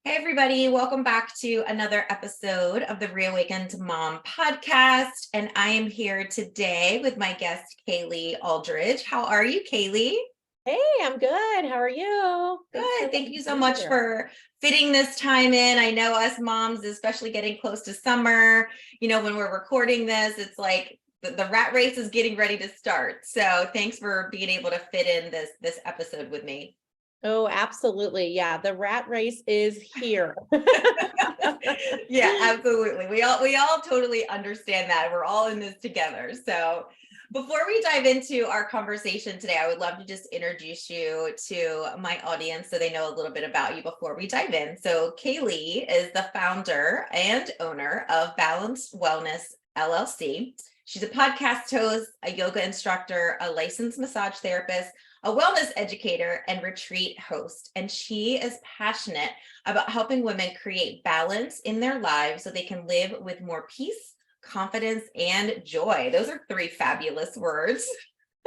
Hey, everybody. Welcome back to another episode of the Reawakened Mom podcast. And I am here today with my guest, Cayle Alldredge. How are you, Cayle? Hey, I'm good. How are you? Good. Thank you so much for fitting this time in. I know us moms, especially getting close to summer, when we're recording this, it's like the rat race is getting ready to start. So thanks for being able to fit in this episode with me. Oh, absolutely. Yeah, the rat race is here. Yeah, absolutely. We all totally understand that. We're all in this together. So before we dive into our conversation today, I would love to just introduce you to my audience so they know a little bit about you before we dive in. So Cayle is the founder and owner of Balanced Wellness LLC. She's a podcast host, a yoga instructor, a licensed massage therapist, a wellness educator, and retreat host. And she is passionate about helping women create balance in their lives so they can live with more peace, confidence, and joy. Those are three fabulous words.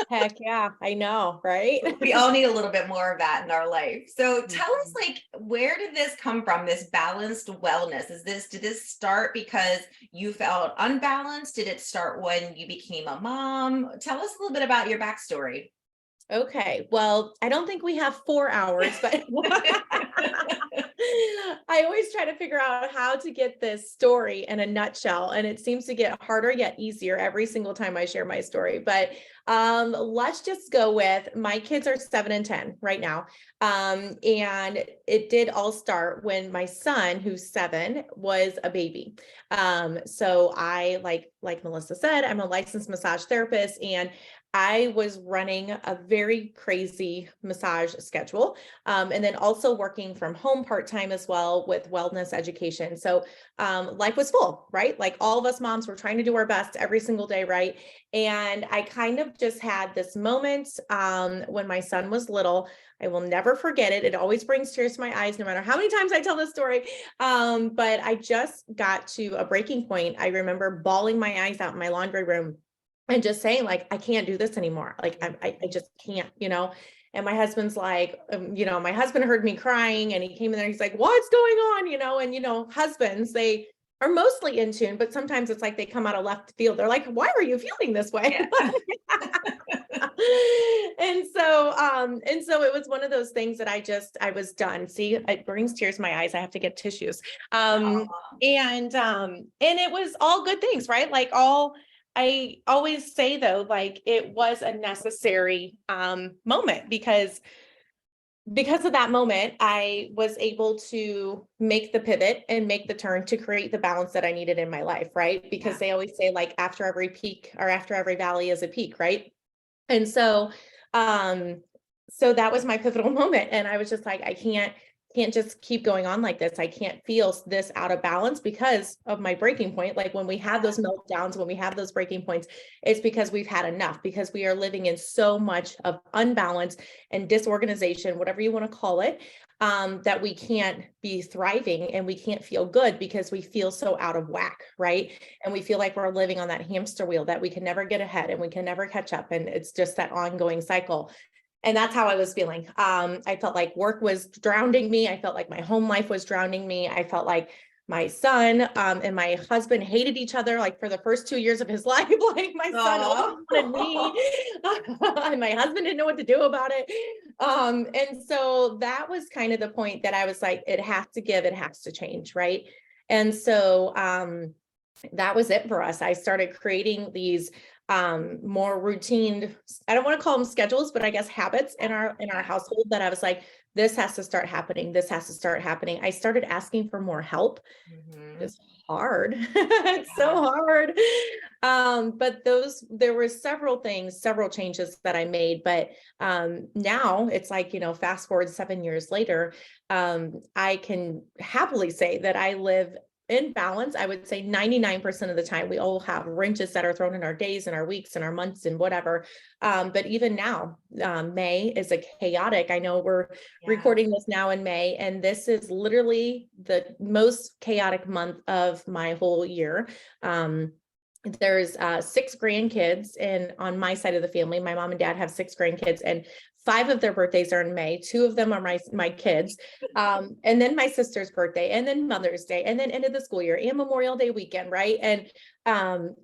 Heck yeah, I know, right? We all need a little bit more of that in our life. So tell us, where did this come from, this balanced wellness? Did this start because you felt unbalanced? Did it start when you became a mom? Tell us a little bit about your backstory. Okay, well, I don't think we have 4 hours, but I always try to figure out how to get this story in a nutshell, and it seems to get harder yet easier every single time I share my story. But let's just go with my kids are 7 and 10 right now. And it did all start when my son, who's 7, was a baby. So I, like Melissa said, I'm a licensed massage therapist, and I was running a very crazy massage schedule, and then also working from home part-time as well with wellness education. So life was full, right? Like all of us moms were trying to do our best every single day, right? And I kind of just had this moment when my son was little. I will never forget it. It always brings tears to my eyes, no matter how many times I tell this story. But I just got to a breaking point. I remember bawling my eyes out in my laundry room and just saying, like, I can't do this anymore. Like, I just can't, And my husband's like, my husband heard me crying, and he came in there. He's like, what's going on? And, husbands, they are mostly in tune, but sometimes it's like they come out of left field. They're like, why are you feeling this way? Yeah. And so it was one of those things that I was done. See, it brings tears to my eyes. I have to get tissues. And it was all good things, right? I always say though, like it was a necessary moment because of that moment, I was able to make the pivot and make the turn to create the balance that I needed in my life, right? Because they always say, like, after every peak or after every valley is a peak, right? And so that was my pivotal moment. And I was just like, I can't just keep going on like this. I can't feel this out of balance because of my breaking point. Like when we have those meltdowns, when we have those breaking points, it's because we've had enough, because we are living in so much of unbalance and disorganization, whatever you want to call it, that we can't be thriving and we can't feel good because we feel so out of whack, right? And we feel like we're living on that hamster wheel that we can never get ahead and we can never catch up. And it's just that ongoing cycle. And that's how I was feeling. I felt like work was drowning me. I felt like my home life was drowning me. I felt like my son and my husband hated each other, like for the first 2 years of his life. Like my son always wanted me, and my husband didn't know what to do about it. And so that was kind of the point that I was like, it has to give, it has to change, right? And so that was it for us. I started creating these more routine, I don't want to call them schedules, but I guess habits in our household, that I was like, this has to start happening. This has to start happening. I started asking for more help. It's hard. It's so hard. But there were several changes that I made, but now it's like, fast forward 7 years later, I can happily say that I live in balance. I would say 99% of the time. We all have wrenches that are thrown in our days and our weeks and our months and whatever. But even now, May is a chaotic. I know we're recording this now in May, and this is literally the most chaotic month of my whole year. There's 6 grandkids, and on my side of the family, my mom and dad have 6 grandkids, and 5 of their birthdays are in May. 2 of them are my kids. And then my sister's birthday, and then Mother's Day, and then end of the school year and Memorial Day weekend, right? And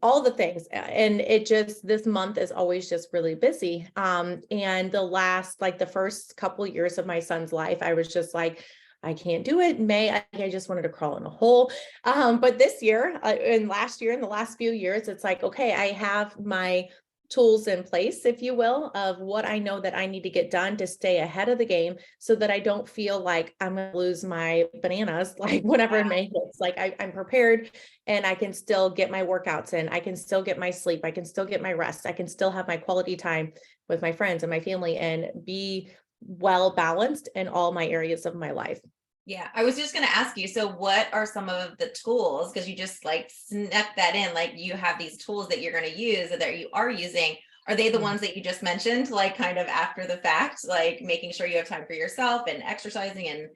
all the things. And it just, this month is always just really busy. And the first couple years of my son's life, I was just like, I can't do it. In May, I just wanted to crawl in a hole. But this year and last year, in the last few years, it's like, okay, I have my tools in place, if you will, of what I know that I need to get done to stay ahead of the game so that I don't feel like I'm going to lose my bananas, like whenever May hits. Like I'm prepared and I can still get my workouts in. I can still get my sleep. I can still get my rest. I can still have my quality time with my friends and my family and be well balanced in all my areas of my life. Yeah, I was just going to ask you, so what are some of the tools? Because you just like snuck that in, like you have these tools that you're going to use or that you are using. Are they the ones that you just mentioned, like kind of after the fact, like making sure you have time for yourself and exercising and,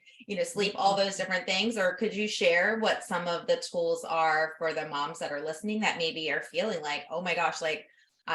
sleep, all those different things? Or could you share what some of the tools are for the moms that are listening that maybe are feeling like, oh my gosh, like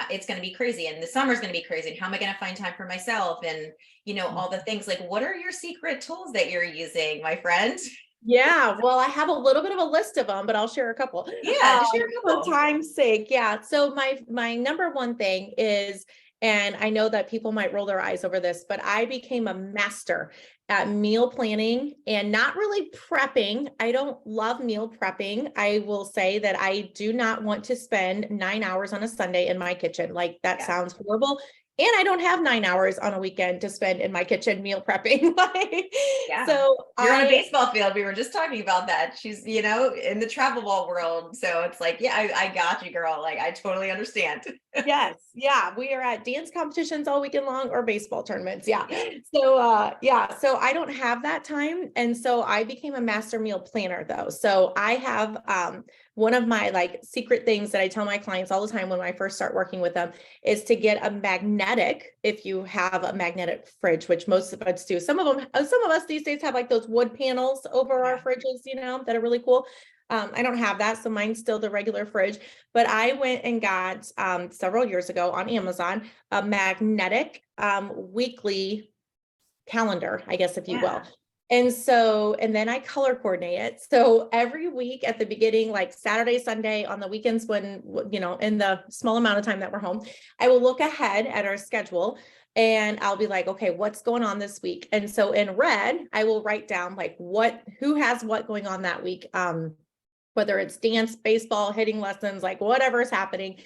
it's going to be crazy and the summer's going to be crazy. And how am I going to find time for myself? And, all the things, like, what are your secret tools that you're using, my friend? Yeah, well, I have a little bit of a list of them, but I'll share a couple. Yeah, just share a couple. For time's sake. Yeah. So my number one thing is, and I know that people might roll their eyes over this, but I became a master at meal planning and not really prepping. I don't love meal prepping. I will say that I do not want to spend 9 hours on a Sunday in my kitchen. Like that sounds horrible. And I don't have 9 hours on a weekend to spend in my kitchen meal prepping. So you're on a baseball field. We were just talking about that. She's, in the travel ball world. So it's like, yeah, I got you, girl. Like, I totally understand. Yes. Yeah. We are at dance competitions all weekend long or baseball tournaments. Yeah. So I don't have that time. And so I became a master meal planner though. So I have, one of my like secret things that I tell my clients all the time when I first start working with them is to get a magnetic, if you have a magnetic fridge, which most of us do. Some of us these days have like those wood panels over our fridges, that are really cool. I don't have that. So mine's still the regular fridge, but I went and got, several years ago on Amazon, a magnetic, weekly calendar, I guess, if you will. And then I color coordinate it. So every week at the beginning, like Saturday, Sunday, on the weekends, when, in the small amount of time that we're home, I will look ahead at our schedule and I'll be like, okay, what's going on this week? And so in red, I will write down like who has what going on that week. Whether it's dance, baseball, hitting lessons, like whatever is happening,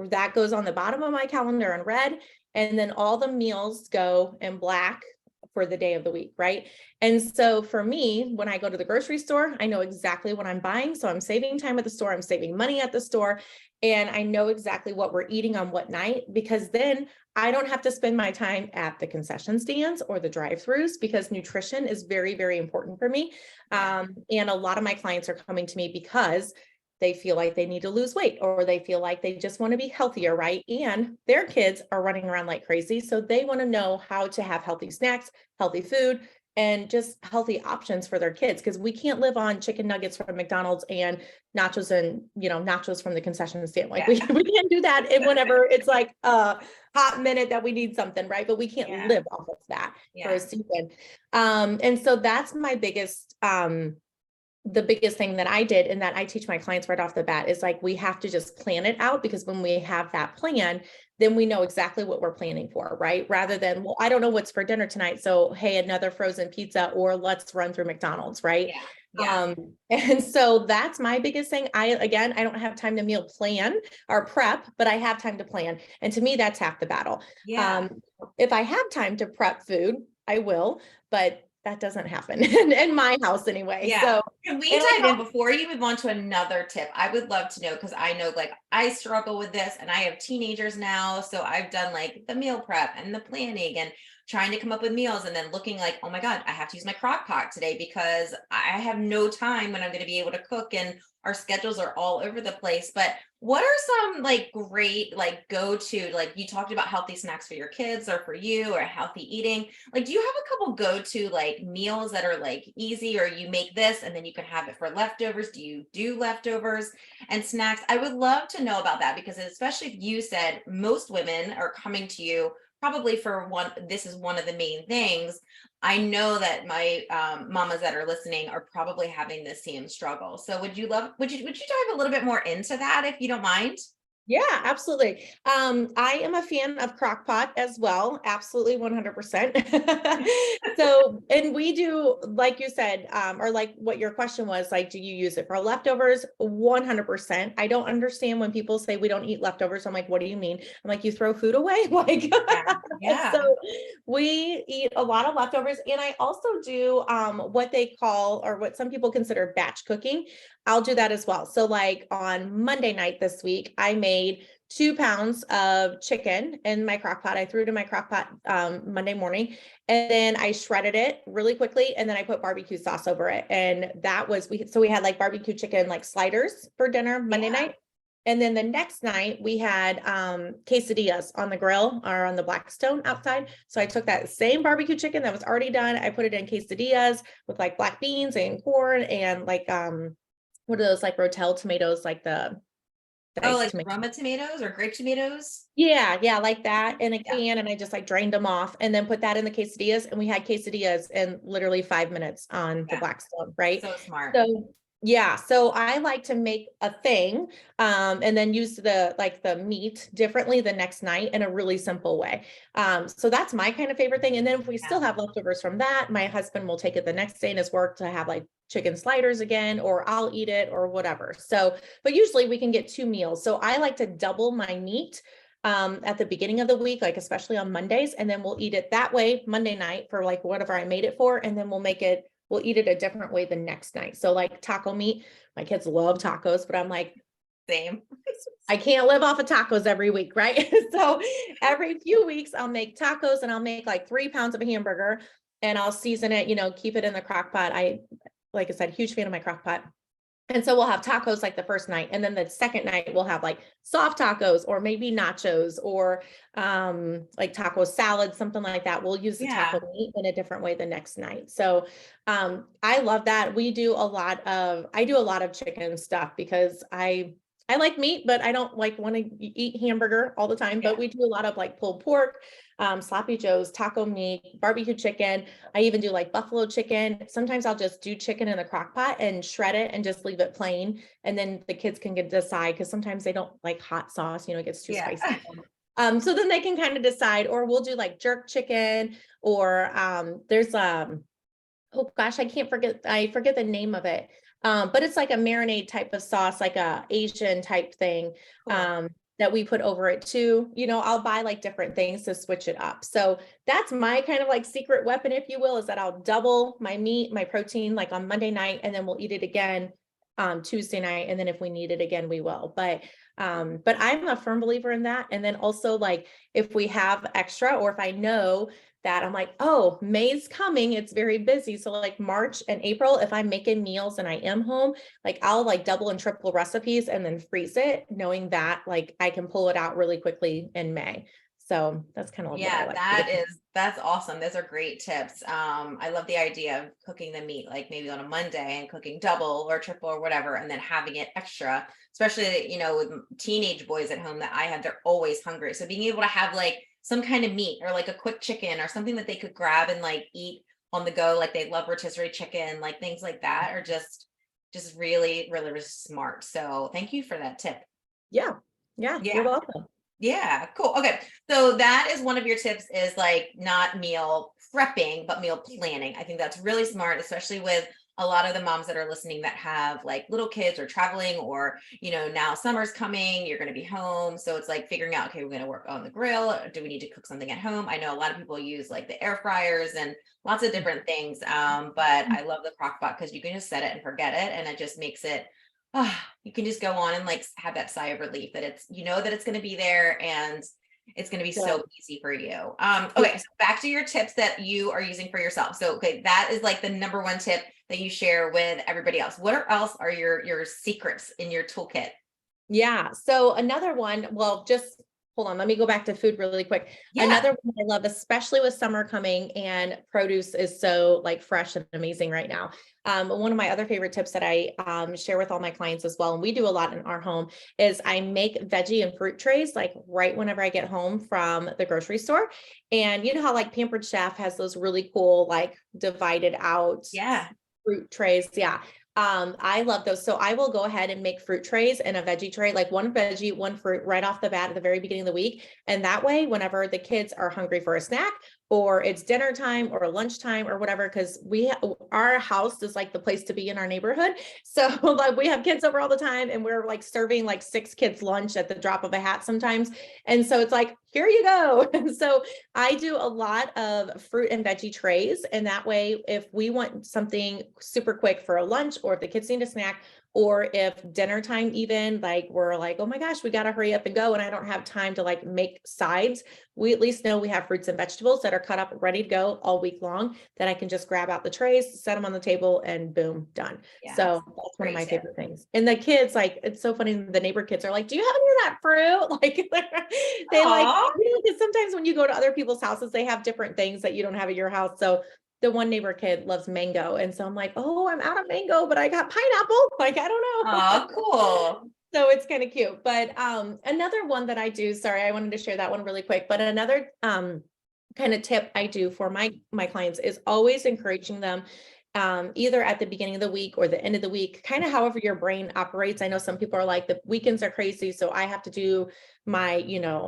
that goes on the bottom of my calendar in red. And then all the meals go in black for the day of the week, right? And so for me, when I go to the grocery store, I know exactly what I'm buying. So I'm saving time at the store, I'm saving money at the store, and I know exactly what we're eating on what night, because then I don't have to spend my time at the concession stands or the drive-throughs, because nutrition is very, very important for me. And a lot of my clients are coming to me because they feel like they need to lose weight, or they feel like they just want to be healthier, right? And their kids are running around like crazy. So they want to know how to have healthy snacks, healthy food, and just healthy options for their kids. Because we can't live on chicken nuggets from McDonald's and nachos nachos from the concession stand. Like we can't do that whenever it's like a hot minute that we need something, right? But we can't live off of that for a season. And so that's my biggest, the biggest thing that I did, and that I teach my clients right off the bat, is like, we have to just plan it out, because when we have that plan, then we know exactly what we're planning for, right? Rather than, well, I don't know what's for dinner tonight, so hey, another frozen pizza, or let's run through McDonald's, right? And so that's my biggest thing. I don't have time to meal plan or prep, but I have time to plan. And to me, that's half the battle. If I have time to prep food, I will, but that doesn't happen in my house anyway. So can we dive in before you move on to another tip? I would love to know, because I know like I struggle with this, and I have teenagers now. So I've done like the meal prep and the planning and trying to come up with meals, and then looking like, oh my God, I have to use my crock pot today because I have no time when I'm going to be able to cook, and our schedules are all over the place. But what are some like great, like go-to, like you talked about healthy snacks for your kids or for you, or healthy eating? Like, do you have a couple go-to like meals that are like easy, or you make this and then you can have it for leftovers? Do you do leftovers and snacks? I would love to know about that, because especially if you said most women are coming to you probably this is one of the main things. I know that my mamas that are listening are probably having the same struggle. So would you dive a little bit more into that if you don't mind? Yeah, absolutely. I am a fan of crock pot as well. Absolutely 100%. So, and we do, like you said, or like what your question was, like, do you use it for leftovers? 100%. I don't understand when people say we don't eat leftovers. I'm like, what do you mean? I'm like, you throw food away? Like, Yeah. Yeah. so we eat a lot of leftovers. And I also do what they call, or what some people consider batch cooking. I'll do that as well. So like on Monday night this week, I made 2 pounds of chicken in my crock pot. I threw it in my crock pot Monday morning, and then I shredded it really quickly. And then I put barbecue sauce over it. And that was, we had like barbecue chicken, like sliders for dinner Monday night. And then the next night we had quesadillas on the grill or on the Blackstone outside. So I took that same barbecue chicken that was already done. I put it in quesadillas with like black beans and corn and like, what are those, like Rotel tomatoes, like the Oh, diced like tomato. Roma tomatoes or grape tomatoes? Yeah, like that in a Yeah. can, and I just like drained them off and then put that in the quesadillas, and we had quesadillas in literally 5 minutes on the Yeah. Blackstone, right? So smart. So yeah, so I like to make a thing, and then use the meat differently the next night in a really simple way. So that's my kind of favorite thing. And then if we still Yeah. have leftovers from that, my husband will take it the next day in his work to have like chicken sliders again, or I'll eat it or whatever. So, but usually we can get 2 meals. So I like to double my meat at the beginning of the week, like especially on Mondays, and then we'll eat it that way Monday night for like whatever I made it for, and then we'll eat it a different way the next night. So like taco meat, my kids love tacos, but I'm like, Same. I can't live off of tacos every week, right? So every few weeks I'll make tacos, and I'll make like 3 pounds of a hamburger, and I'll season it, keep it in the crock pot. Like I said, huge fan of my crock pot. And so we'll have tacos like the first night. And then the second night we'll have like soft tacos or maybe nachos or like taco salad, something like that. We'll use the Yeah. taco meat in a different way the next night. So I love that. I do a lot of chicken stuff because I like meat, but I don't like want to eat hamburger all the time. But Yeah. we do a lot of like pulled pork, sloppy joes, taco meat, barbecue chicken. I even do like buffalo chicken. Sometimes I'll just do chicken in the crock pot and shred it and just leave it plain. And then the kids can decide, because sometimes they don't like hot sauce, it gets too Yeah. spicy. So then they can kind of decide, or we'll do like jerk chicken, or there's oh gosh, I forget the name of it. But it's like a marinade type of sauce, like a Asian type thing. Cool. That we put over it too. I'll buy like different things to switch it up. So that's my kind of like secret weapon, if you will, is that I'll double my meat, my protein, like on Monday night, and then we'll eat it again Tuesday night. And then if we need it again, we will. But I'm a firm believer in that. And then also like if we have extra, or if I know that I'm like, oh, May's coming, it's very busy. So like March and April, if I'm making meals and I am home, like I'll like double and triple recipes and then freeze it, knowing that like I can pull it out really quickly in May. So that's kind of what I Yeah, like to do. that's awesome. Those are great tips. I love the idea of cooking the meat like maybe on a Monday and cooking double or triple or whatever, and then having it extra, especially, with teenage boys at home that I have, they're always hungry. So being able to have like some kind of meat or like a quick chicken or something that they could grab and like eat on the go, like they love rotisserie chicken, like things like that are just really, really, really smart. So thank you for that tip. Yeah. Yeah. You're Yeah. welcome. Yeah, cool. Okay. So that is one of your tips, is like not meal prepping, but meal planning. I think that's really smart, especially with a lot of the moms that are listening that have like little kids or traveling, or, now summer's coming, you're going to be home. So it's like figuring out, okay, we're going to work on the grill. Do we need to cook something at home? I know a lot of people use like the air fryers and lots of different things. But I love the crock pot because you can just set it and forget it. And it just makes it, you can just go on and like have that sigh of relief that that it's going to be there, and it's going to be so easy for you. Okay. So back to your tips that you are using for yourself. So, okay, that is like the number one tip that you share with everybody else. What else are your secrets in your toolkit? Yeah. So another one, well, just hold on, let me go back to food really quick. Yeah. Another one I love, especially with summer coming and produce is so like fresh and amazing right now. One of my other favorite tips that I share with all my clients as well, and we do a lot in our home, is I make veggie and fruit trays like right whenever I get home from the grocery store. And you know how like Pampered Chef has those really cool, like divided out Yeah. fruit trays. Yeah. I love those. So I will go ahead and make fruit trays and a veggie tray, like one veggie, one fruit right off the bat at the very beginning of the week. And that way, whenever the kids are hungry for a snack or it's dinner time or lunchtime or whatever, because our house is like the place to be in our neighborhood. So like we have kids over all the time and we're like serving like 6 kids lunch at the drop of a hat sometimes. And so it's like, here you go. And so I do a lot of fruit and veggie trays. And that way, if we want something super quick for a lunch, or if the kids need a snack, or if dinner time, even like we're like, oh my gosh, we got to hurry up and go. And I don't have time to like make sides. We at least know we have fruits and vegetables that are cut up, ready to go all week long, that I can just grab out the trays, set them on the table, and boom, done. Yeah, so that's one of my tip. favorite things. And the kids, like, it's so funny. The neighbor kids are like, do you have any of that fruit? Like they like, Aw. because sometimes when you go to other people's houses, they have different things that you don't have at your house. So the one neighbor kid loves mango. And so I'm like, oh, I'm out of mango, but I got pineapple. Like, I don't know. Oh, cool. So it's kind of cute. But another one that I do, sorry, I wanted to share that one really quick, but another kind of tip I do for my clients is always encouraging them either at the beginning of the week or the end of the week, kind of however your brain operates. I know some people are like, the weekends are crazy, so I have to do my,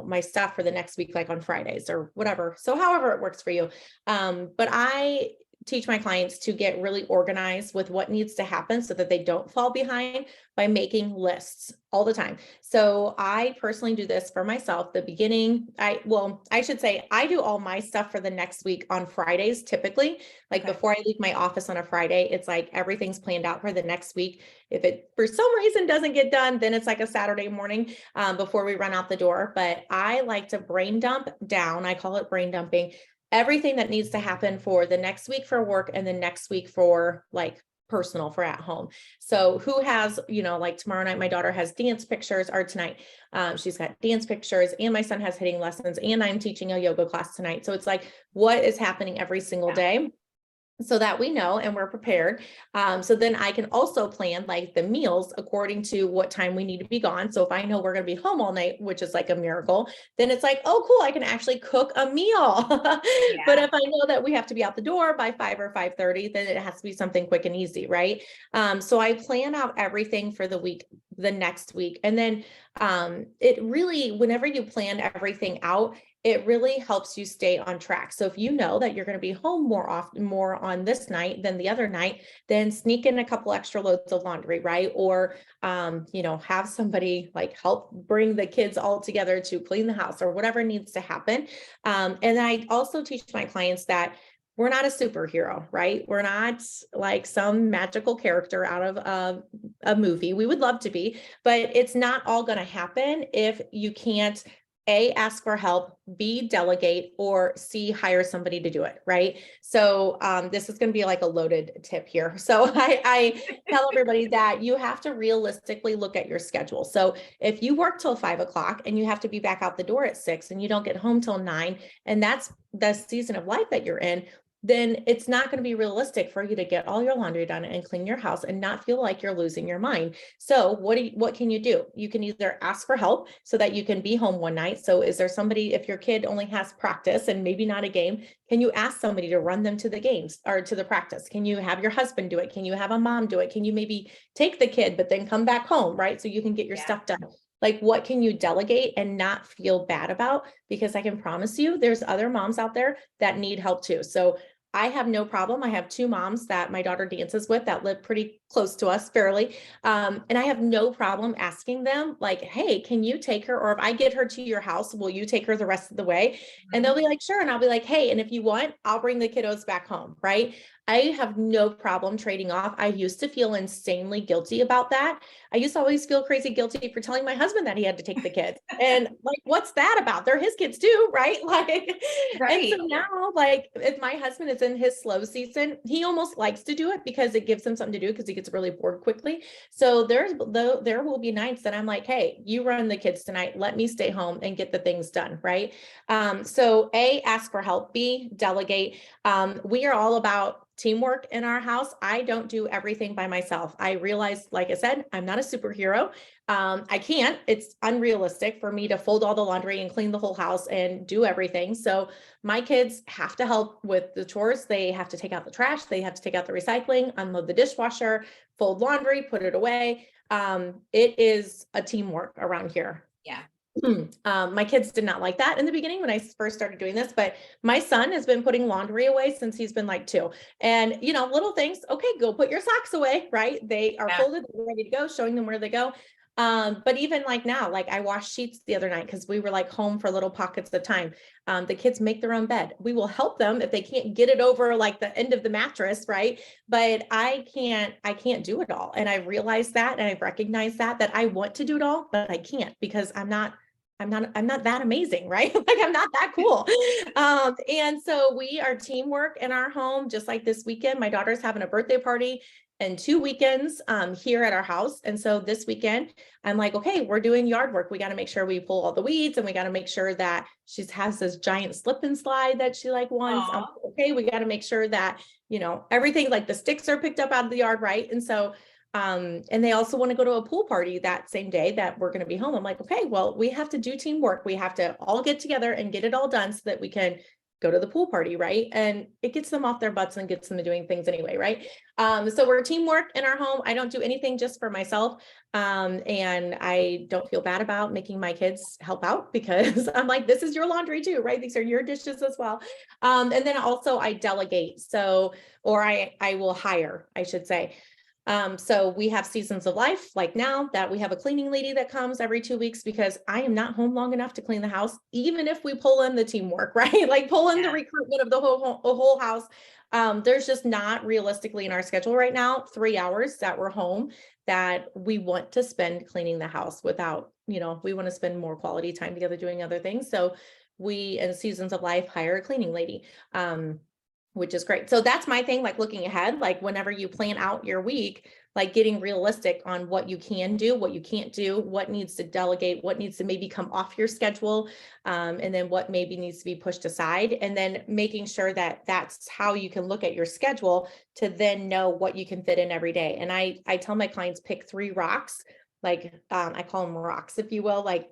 my stuff for the next week, like on Fridays or whatever. So however it works for you. But I teach my clients to get really organized with what needs to happen so that they don't fall behind by making lists all the time. So I personally do this for myself. The beginning, I should say I do all my stuff for the next week on Fridays, typically. Like before I leave my office on a Friday, it's like everything's planned out for the next week. If it for some reason doesn't get done, then it's like a Saturday morning before we run out the door. But I like to brain dump down. I call it brain dumping. Everything that needs to happen for the next week for work and the next week for like personal for at home. So who has, like tomorrow night, my daughter has dance pictures, or tonight, she's got dance pictures, and my son has hitting lessons, and I'm teaching a yoga class tonight. So it's like, what is happening every single day, so that we know and we're prepared. So then I can also plan like the meals according to what time we need to be gone. So if I know we're going to be home all night, which is like a miracle, then it's like, oh, cool, I can actually cook a meal. But if I know that we have to be out the door by 5 or 5:30, then it has to be something quick and easy, right? So I plan out everything for the week, the next week. And then it really, whenever you plan everything out, it really helps you stay on track. So if you know that you're going to be home more on this night than the other night, then sneak in a couple extra loads of laundry, right? Or, have somebody like help bring the kids all together to clean the house or whatever needs to happen. And I also teach my clients that we're not a superhero, right? We're not like some magical character out of a movie. We would love to be, but it's not all going to happen if you can't A, ask for help, B, delegate, or C, hire somebody to do it, right? So this is going to be like a loaded tip here. So I tell everybody that you have to realistically look at your schedule. So if you work till 5 o'clock and you have to be back out the door at 6 and you don't get home till 9, and that's the season of life that you're in, then it's not going to be realistic for you to get all your laundry done and clean your house and not feel like you're losing your mind. So what can you do? You can either ask for help so that you can be home one night. So is there somebody, if your kid only has practice and maybe not a game, can you ask somebody to run them to the games or to the practice? Can you have your husband do it? Can you have a mom do it? Can you maybe take the kid, but then come back home, right? So you can get your stuff done. Like, what can you delegate and not feel bad about? Because I can promise you there's other moms out there that need help too. So I have no problem. I have 2 moms that my daughter dances with that live pretty close to us fairly. And I have no problem asking them like, hey, can you take her? Or if I get her to your house, will you take her the rest of the way? And they'll be like, sure. And I'll be like, hey, and if you want, I'll bring the kiddos back home. Right. I have no problem trading off. I used to feel insanely guilty about that. I used to always feel crazy guilty for telling my husband that he had to take the kids. And like, what's that about? They're his kids too, right? Like, and so Right. now, like, if my husband is in his slow season, he almost likes to do it because it gives him something to do because he gets really bored quickly. So there will be nights that I'm like, hey, you run the kids tonight. Let me stay home and get the things done, right? So A, ask for help. B, delegate. We are all about teamwork in our house. I don't do everything by myself. I realize, like I said, I'm not a superhero. I can't, it's unrealistic for me to fold all the laundry and clean the whole house and do everything. So my kids have to help with the chores. They have to take out the trash. They have to take out the recycling, unload the dishwasher, fold laundry, put it away. It is a teamwork around here. Yeah. My kids did not like that in the beginning when I first started doing this, but my son has been putting laundry away since he's been like 2. And, little things, okay, go put your socks away, right? They are folded, ready to go, showing them where they go. But even like now, like I washed sheets the other night because we were like home for little pockets of time. The kids make their own bed. We will help them if they can't get it over like the end of the mattress, right? But I can't do it all. And I realized that, and I've recognized that I want to do it all, but I can't because I'm not that amazing, right? Like I'm not that cool. And so we are teamwork in our home, just like this weekend. My daughter's having a birthday party and 2 weekends here at our house. And so this weekend, I'm like, okay, we're doing yard work. We got to make sure we pull all the weeds, and we got to make sure that she has this giant slip and slide that she like wants. Okay, we got to make sure that, everything like the sticks are picked up out of the yard, right? And so and they also want to go to a pool party that same day that we're going to be home. I'm like, okay, well, we have to do teamwork. We have to all get together and get it all done so that we can go to the pool party, right? And it gets them off their butts and gets them to doing things anyway, right? So we're teamwork in our home. I don't do anything just for myself. And I don't feel bad about making my kids help out because I'm like, this is your laundry too, right? These are your dishes as well. And then also I delegate. So, or I will hire, I should say. So we have seasons of life, like now that we have a cleaning lady that comes every 2 weeks because I am not home long enough to clean the house, even if we pull in the teamwork, right? Like pull in the recruitment of the whole house. There's just not realistically in our schedule right now, 3 hours that we're home that we want to spend cleaning the house without, we want to spend more quality time together doing other things. So we, in seasons of life, hire a cleaning lady. Which is great. So that's my thing, like looking ahead, like whenever you plan out your week, like getting realistic on what you can do, what you can't do, what needs to delegate, what needs to maybe come off your schedule, and then what maybe needs to be pushed aside, and then making sure that that's how you can look at your schedule to then know what you can fit in every day. And I tell my clients, pick 3 rocks. Like, I call them rocks, if you will, like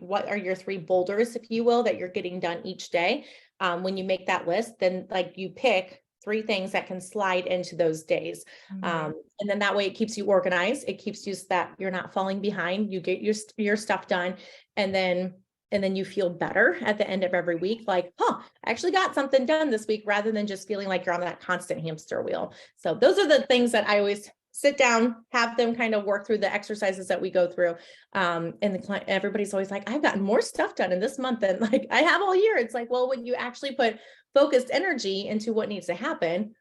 what are your 3 boulders, if you will, that you're getting done each day. When you make that list, then like you pick 3 things that can slide into those days. And then that way it keeps you organized. It keeps you so that you're not falling behind. You get your stuff done. And then you feel better at the end of every week. Like, I actually got something done this week, rather than just feeling like you're on that constant hamster wheel. So those are the things that I always sit down, have them kind of work through the exercises that we go through. And the client, everybody's always like, I've gotten more stuff done in this month than like I have all year. It's like, well, when you actually put focused energy into what needs to happen,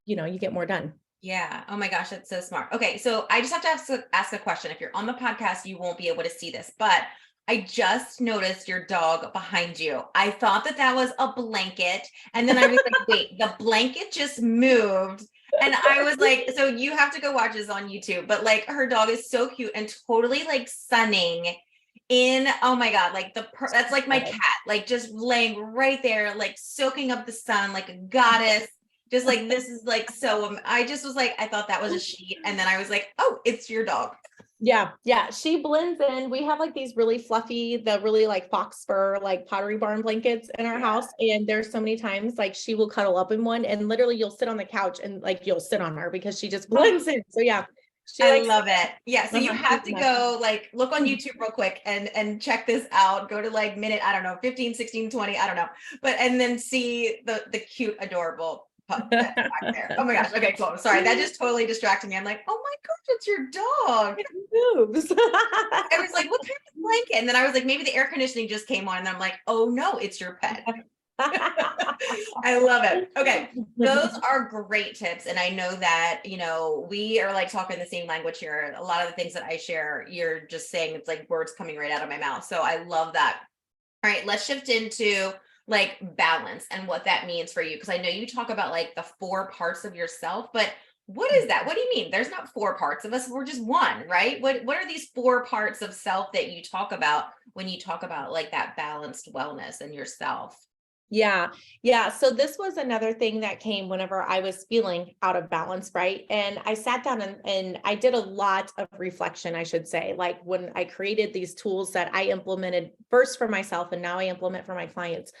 you get more done. Yeah. Oh my gosh, that's so smart. Okay. So I just have to ask a question. If you're on the podcast, you won't be able to see this, but I just noticed your dog behind you. I thought that was a blanket. And then I was like, wait, the blanket just moved. And I was like, so you have to go watch this on YouTube, but like her dog is so cute and totally like sunning in, oh my God, like that's like my cat, like just laying right there, like soaking up the sun, like a goddess. Just like, this is like, so I just was like, I thought that was a sheet. And then I was like, oh, it's your dog. Yeah. She blends in. We have like these really fluffy, the really like fox fur, like Pottery Barn blankets in our house. And there's so many times like she will cuddle up in one, and literally you'll sit on the couch and like you'll sit on her because she just blends in. So yeah. I love it. Yeah. So you have to go like look on YouTube real quick and check this out. Go to like minute, I don't know, 15, 16, 20, I don't know. But and then see the cute, adorable pup that's back there. Oh my gosh. Okay, cool. Sorry. That just totally distracted me. I'm like, oh my gosh, it's your dog. It moves. I was like, what kind of blanket? And then I was like, maybe the air conditioning just came on. And I'm like, oh no, it's your pet. I love it. Okay. Those are great tips. And I know that, we are like talking the same language here. A lot of the things that I share, you're just saying it's like words coming right out of my mouth. So I love that. All right, let's shift into like balance and what that means for you. Cause I know you talk about like the 4 parts of yourself, but what is that? What do you mean? There's not 4 parts of us. We're just one, right? What are these 4 parts of self that you talk about when you talk about like that balanced wellness in yourself? Yeah. Yeah. So this was another thing that came whenever I was feeling out of balance, right? And I sat down and I did a lot of reflection, I should say, like when I created these tools that I implemented first for myself and now I implement for my clients.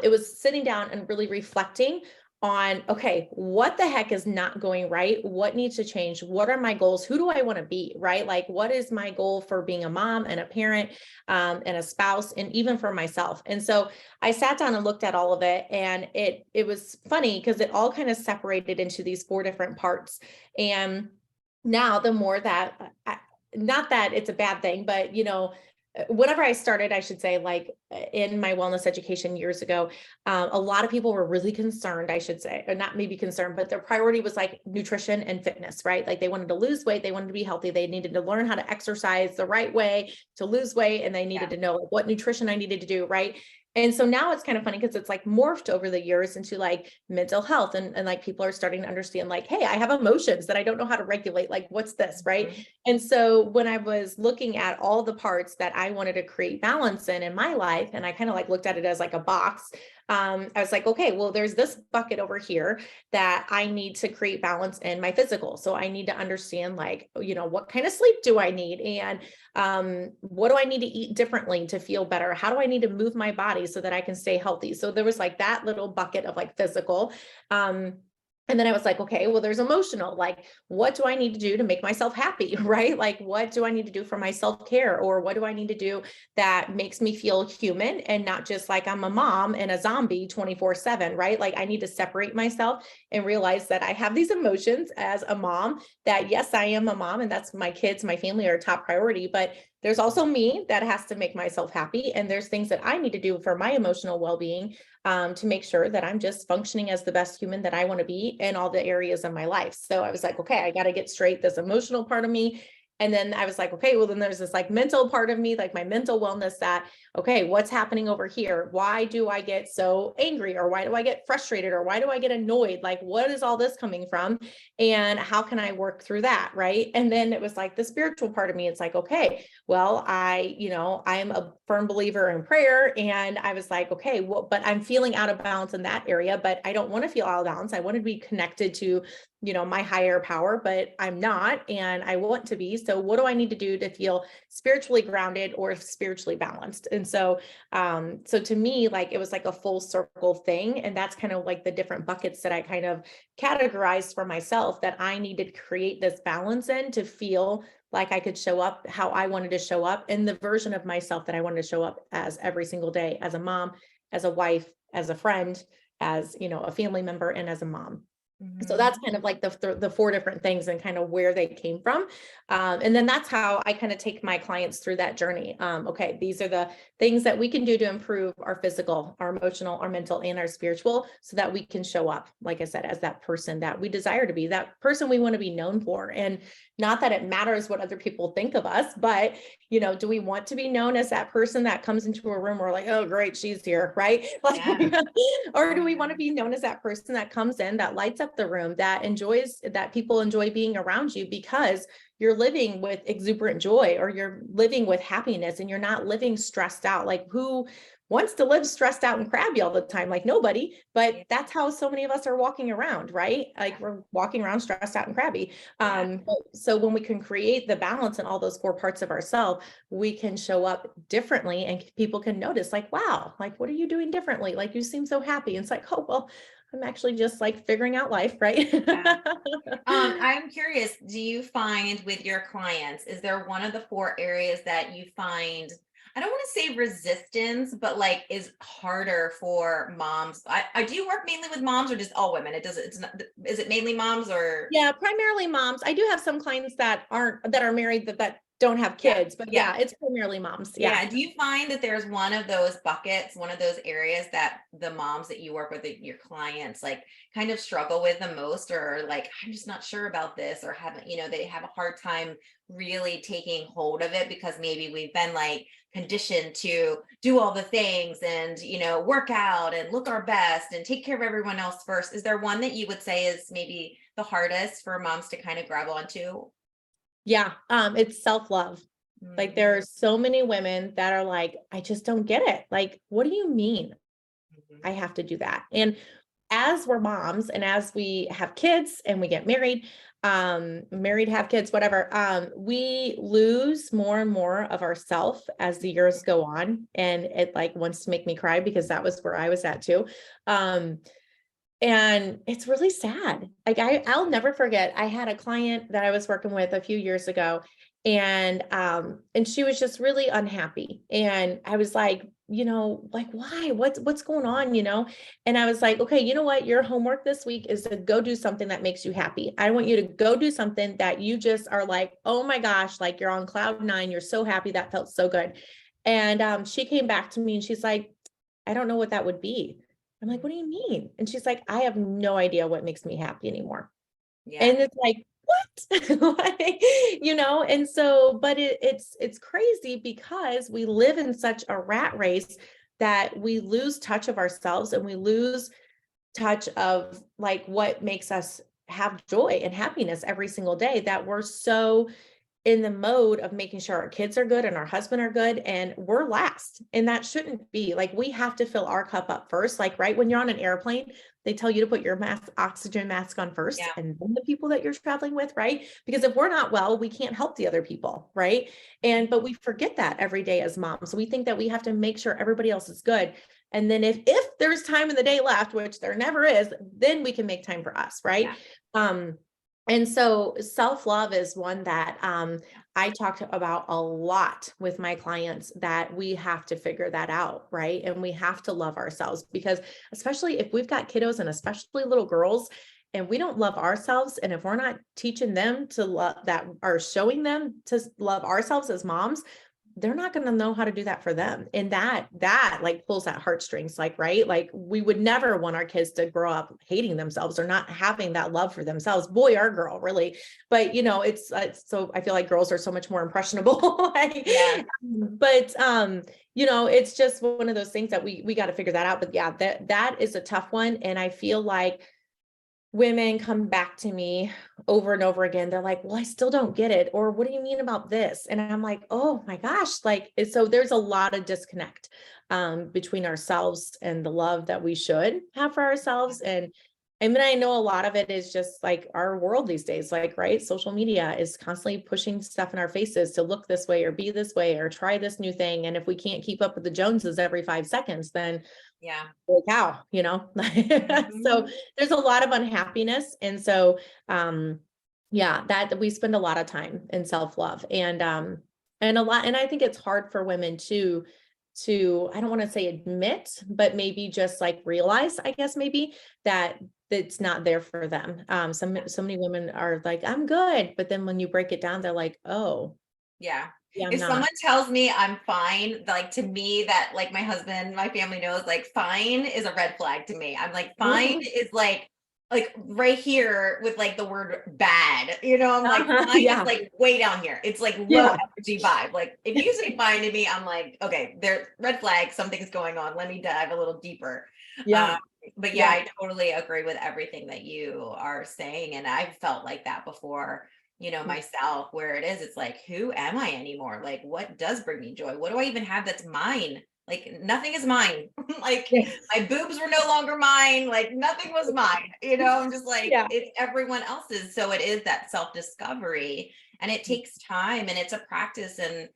It was sitting down and really reflecting on, okay, what the heck is not going right? What needs to change? What are my goals? Who do I want to be? Right? Like, what is my goal for being a mom and a parent, and a spouse, and even for myself? And so I sat down and looked at all of it, and it was funny because it all kind of separated into these 4 different parts. And now the more that not that it's a bad thing, but whenever I started, I should say, like in my wellness education years ago, a lot of people were really concerned, I should say, or not maybe concerned, but their priority was like nutrition and fitness, right? Like they wanted to lose weight, they wanted to be healthy, they needed to learn how to exercise the right way to lose weight, and they needed to know like, what nutrition I needed to do, right? And so now it's kind of funny because it's like morphed over the years into like mental health, and like people are starting to understand like, hey, I have emotions that I don't know how to regulate. Like, what's this? Right. Mhm. And so when I was looking at all the parts that I wanted to create balance in my life, and I kind of like looked at it as like a box, I was like, okay, well, there's this bucket over here that I need to create balance in my physical. So I need to understand like, what kind of sleep do I need? And what do I need to eat differently to feel better? How do I need to move my body so that I can stay healthy? So there was like that little bucket of like physical. And then I was like, okay, well, there's emotional. Like, what do I need to do to make myself happy? Right? Like, what do I need to do for my self-care? Or what do I need to do that makes me feel human and not just like I'm a mom and a zombie 24/7, right? Like, I need to separate myself and realize that I have these emotions as a mom, that yes, I am a mom and that's my kids, my family are top priority, but there's also me that has to make myself happy. And there's things that I need to do for my emotional well-being, to make sure that I'm just functioning as the best human that I want to be in all the areas of my life. So I was like, okay, I got to get straight this emotional part of me. And then I was like, okay, well, then there's this like mental part of me, like my mental wellness, that, okay, what's happening over here? Why do I get so angry? Or why do I get frustrated? Or why do I get annoyed? Like, what is all this coming from? And how can I work through that? Right. And then it was like the spiritual part of me. It's like, okay, well, I'm a firm believer in prayer. And I was like, okay, well, but I'm feeling out of balance in that area, but I don't want to feel out of balance. I want to be connected to, my higher power, but I'm not, and I want to be. So what do I need to do to feel spiritually grounded or spiritually balanced? And so to me, like, it was like a full circle thing. And that's kind of like the different buckets that I kind of categorized for myself, that I needed to create this balance in to feel like I could show up how I wanted to show up in the version of myself that I wanted to show up as every single day, as a mom, as a wife, as a friend, as, a family member, and as a mom. So Mhm. that's kind of like the 4 different things and kind of where they came from. And then that's how I kind of take my clients through that journey. Okay, these are the things that we can do to improve our physical, our emotional, our mental, and our spiritual, so that we can show up, like I said, as that person that we desire to be, that person we want to be known for. And not that it matters what other people think of us, but, do we want to be known as that person that comes into a room, we're like, oh, great, she's here, right? Like, Yeah. or do Oh, we yeah. want to be known as that person that comes in, that lights up the room, that people enjoy being around you because you're living with exuberant joy, or you're living with happiness, and you're not living stressed out? Like, who wants to live stressed out and crabby all the time? Like, nobody, but Yeah. that's how so many of us are walking around, right? Like, we're walking around stressed out and crabby. Yeah. So when we can create the balance in all those 4 parts of ourselves, we can show up differently, and people can notice like, wow, like, what are you doing differently? Like, you seem so happy. And it's like, oh, well, I'm actually just like figuring out life, right? Yeah. I'm curious, do you find with your clients, is there one of the 4 areas that you find, I don't want to say resistance, but like is harder for moms? I do you work mainly with moms or just all women? It's not, is it mainly moms or? Yeah, primarily moms. I do have some clients that are married, that don't have Yeah. kids, but Yeah. it's primarily moms. Yeah. Do you find that there's one of those buckets, one of those areas that the moms that you work with, your clients, like kind of struggle with the most, or like, I'm just not sure about this, or haven't, they have a hard time really taking hold of it because maybe we've been like conditioned to do all the things and, work out and look our best and take care of everyone else first. Is there one that you would say is maybe the hardest for moms to kind of grab onto? Yeah. It's self-love. Like there are so many women that are like, I just don't get it. Like, what do you mean I have to do that? And as we're moms and as we have kids and we get married, have kids, whatever, we lose more and more of ourself as the years go on. And it like wants to make me cry because that was where I was at too. And it's really sad. Like I'll never forget. I had a client that I was working with a few years ago, and she was just really unhappy. And I was like, like why? What's going on? And I was like, okay, you know what? Your homework this week is to go do something that makes you happy. I want you to go do something that you just are like, oh my gosh, like you're on cloud nine. You're so happy. That felt so good. And she came back to me and she's like, I don't know what that would be. I'm like, what do you mean? And she's like, I have no idea what makes me happy anymore. Yeah. And it's like, what? Like, and so, but it's crazy because we live in such a rat race that we lose touch of ourselves and we lose touch of like what makes us have joy and happiness every single day, that we're so in the mode of making sure our kids are good and our husband are good and we're last. And that shouldn't be. Like, we have to fill our cup up first. Like, right when you're on an airplane, they tell you to put your oxygen mask on first, and then the people that you're traveling with, right? Because if we're not well, we can't help the other people, right? But we forget that every day as moms. We think that we have to make sure everybody else is good. And then if there's time in the day left, which there never is, then we can make time for us, right? Yeah. And so self-love is one that I talked about a lot with my clients, that we have to figure that out, right? And we have to love ourselves, because especially if we've got kiddos and especially little girls, and we don't love ourselves, and if we're not teaching them to love that, or showing them to love ourselves as moms, they're not going to know how to do that for them. And that like pulls at heartstrings, like, right? Like, we would never want our kids to grow up hating themselves or not having that love for themselves, boy or girl, really. But it's so, I feel like girls are so much more impressionable. Yeah. But it's just one of those things that we got to figure that out. But yeah, that is a tough one. And I feel like women come back to me over and over again. They're like, well, I still don't get it. Or what do you mean about this? And I'm like, oh my gosh. Like, so there's a lot of disconnect between ourselves and the love that we should have for ourselves. And I mean, I know a lot of it is just like our world these days, like, right? Social media is constantly pushing stuff in our faces to look this way or be this way or try this new thing. And if we can't keep up with the Joneses every 5 seconds, then holy cow, So there's a lot of unhappiness. And so, that we spend a lot of time in self-love, and I think it's hard for women to, I don't want to say admit, but maybe just like realize, I guess, maybe that it's not there for them. So many women are like, I'm good. But then when you break it down, they're like, oh, yeah. Yeah, If someone tells me I'm fine, like, to me, that, like, my husband, my family knows, like, fine is a red flag to me. I'm like, fine is like right here with like the word bad, I'm like, fine is like way down here. It's like low energy vibe. Like, if you say fine to me, I'm like, okay, there's red flag, something's going on. Let me dive a little deeper. But I totally agree with everything that you are saying. And I've felt like that before, myself, where it's like, who am I anymore? Like, what does bring me joy? What do I even have that's mine? Like, nothing is mine. Like, my boobs were no longer mine. Like, nothing was mine. I'm just like, it's everyone else's. So it is that self-discovery, and it takes time, and it's a practice. And,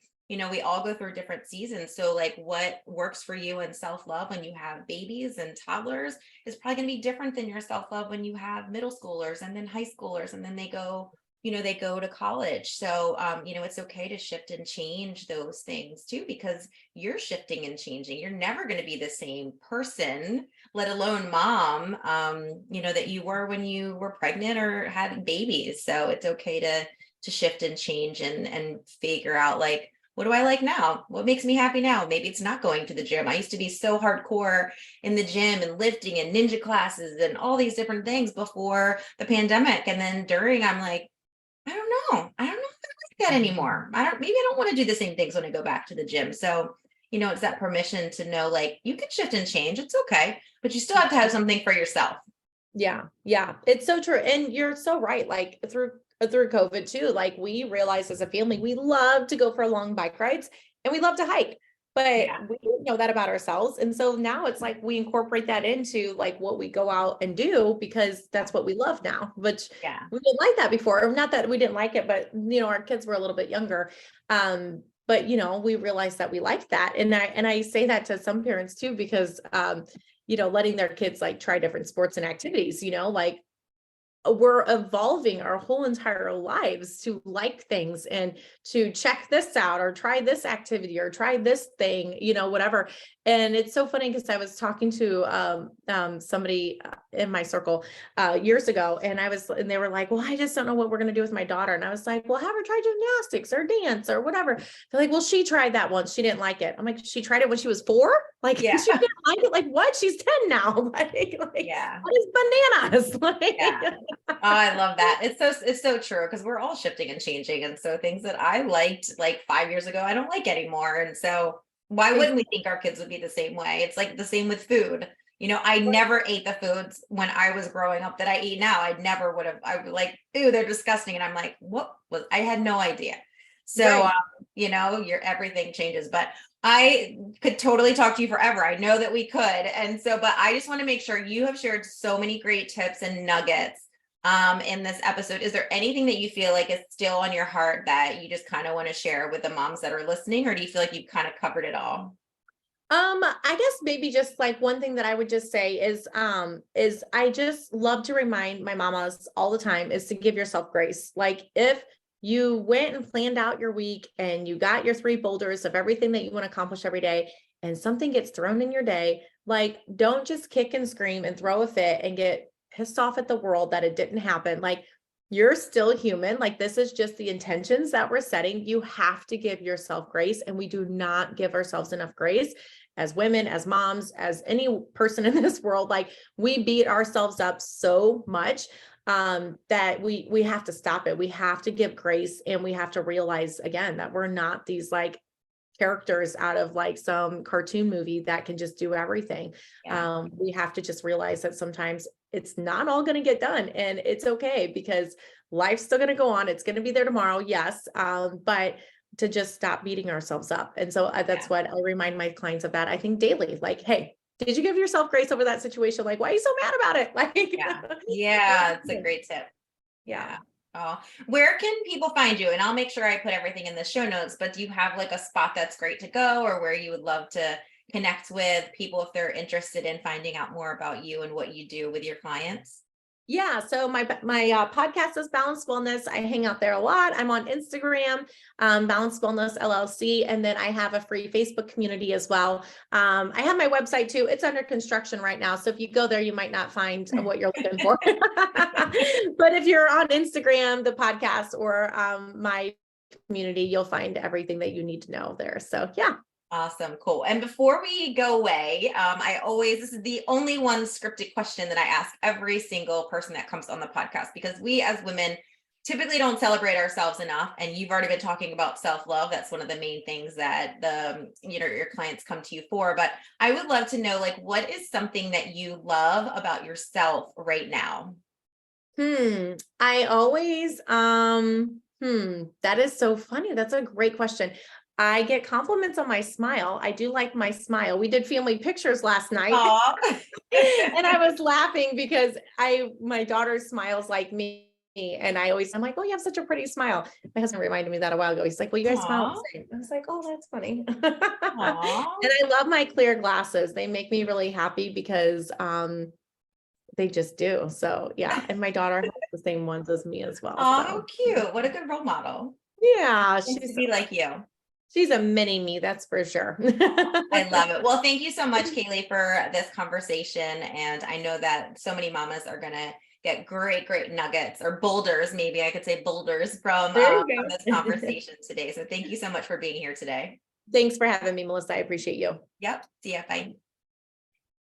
we all go through different seasons. So like, what works for you in self-love when you have babies and toddlers is probably going to be different than your self-love when you have middle schoolers and then high schoolers, and then they go to college. So, it's okay to shift and change those things too, because you're shifting and changing. You're never going to be the same person, let alone mom, that you were when you were pregnant or having babies. So it's okay to shift and change and figure out like, what do I like now? What makes me happy now? Maybe it's not going to the gym. I used to be so hardcore in the gym and lifting and ninja classes and all these different things before the pandemic. And then during, I'm like, I don't know. I don't know if I like that anymore. Maybe I don't want to do the same things when I go back to the gym. So, it's that permission to know, like, you can shift and change. It's okay, but you still have to have something for yourself. Yeah. Yeah. It's so true. And you're so right. Like through COVID too, like we realized as a family, we love to go for long bike rides and we love to hike, but we didn't know that about ourselves. And so now it's like we incorporate that into like what we go out and do because that's what we love now, which we didn't like that before. Or not that we didn't like it, but our kids were a little bit younger. But we realized that we liked that. And I say that to some parents too, because letting their kids like try different sports and activities, like we're evolving our whole entire lives to like things and to check this out or try this activity or try this thing, whatever. And it's so funny because I was talking to somebody in my circle years ago, and they were like, well, I just don't know what we're going to do with my daughter. And I was like, well, have her try gymnastics or dance or whatever. They're like, well, she tried that once. She didn't like it. I'm like, she tried it when she was 4? Like, she didn't like it. Like, what? She's 10 now. Like, what is bananas? Like, Oh, I love that. It's so true because we're all shifting and changing. And so things that I liked like 5 years ago, I don't like anymore. And so why wouldn't we think our kids would be the same way? It's like the same with food. I never ate the foods when I was growing up that I eat now. I never would have. I would like, ew, they're disgusting. And I'm like, I had no idea. So, your everything changes, but I could totally talk to you forever. I know that we could. And so, but I just want to make sure you have shared so many great tips and nuggets in this episode. Is there anything that you feel like is still on your heart that you just kind of want to share with the moms that are listening, or do you feel like you've kind of covered it all? I guess maybe just like one thing that I would just say is I just love to remind my mamas all the time is to give yourself grace. Like if you went and planned out your week and you got your 3 boulders of everything that you want to accomplish every day and something gets thrown in your day, like don't just kick and scream and throw a fit and get pissed off at the world that it didn't happen. Like you're still human. Like this is just the intentions that we're setting. You have to give yourself grace, and we do not give ourselves enough grace as women, as moms, as any person in this world. Like we beat ourselves up so much that we have to stop it. We have to give grace, and we have to realize again that we're not these like characters out of like some cartoon movie that can just do everything. We have to just realize that sometimes it's not all going to get done, and it's okay because life's still going to go on. It's going to be there tomorrow. Yes. But to just stop beating ourselves up. And so that's what I remind my clients of that. I think daily, like, hey, did you give yourself grace over that situation? Like, why are you so mad about it? Like, it's a great tip. Oh, where can people find you? And I'll make sure I put everything in the show notes, but do you have like a spot that's great to go, or where you would love to connect with people if they're interested in finding out more about you and what you do with your clients? Yeah. So my podcast is Balanced Wellness. I hang out there a lot. I'm on Instagram, Balanced Wellness LLC. And then I have a free Facebook community as well. I have my website too. It's under construction right now. So if you go there, you might not find what you're looking for. But if you're on Instagram, the podcast, or my community, you'll find everything that you need to know there. So yeah. Awesome. Cool. And before we go away, this is the only one scripted question that I ask every single person that comes on the podcast, because we as women typically don't celebrate ourselves enough. And you've already been talking about self-love. That's one of the main things that your clients come to you for. But I would love to know, like, what is something that you love about yourself right now? I always, that is so funny. That's a great question. I get compliments on my smile. I do like my smile. We did family pictures last night. And I was laughing because my daughter smiles like me. And I'm like, oh, you have such a pretty smile. My husband reminded me that a while ago. He's like, well, you guys smile the same. I was like, oh, that's funny. And I love my clear glasses. They make me really happy because they just do. So yeah. And my daughter has the same ones as me as well. Oh, cute. What a good role model. Yeah. She's to be like you. She's a mini me, that's for sure. I love it. Well, thank you so much, Cayle, for this conversation. And I know that so many mamas are going to get great nuggets, or boulders, maybe I could say boulders There from you this go. conversation today. So thank you so much for being here today. Thanks for having me, Melissa. I appreciate you. Yep. See ya. Bye.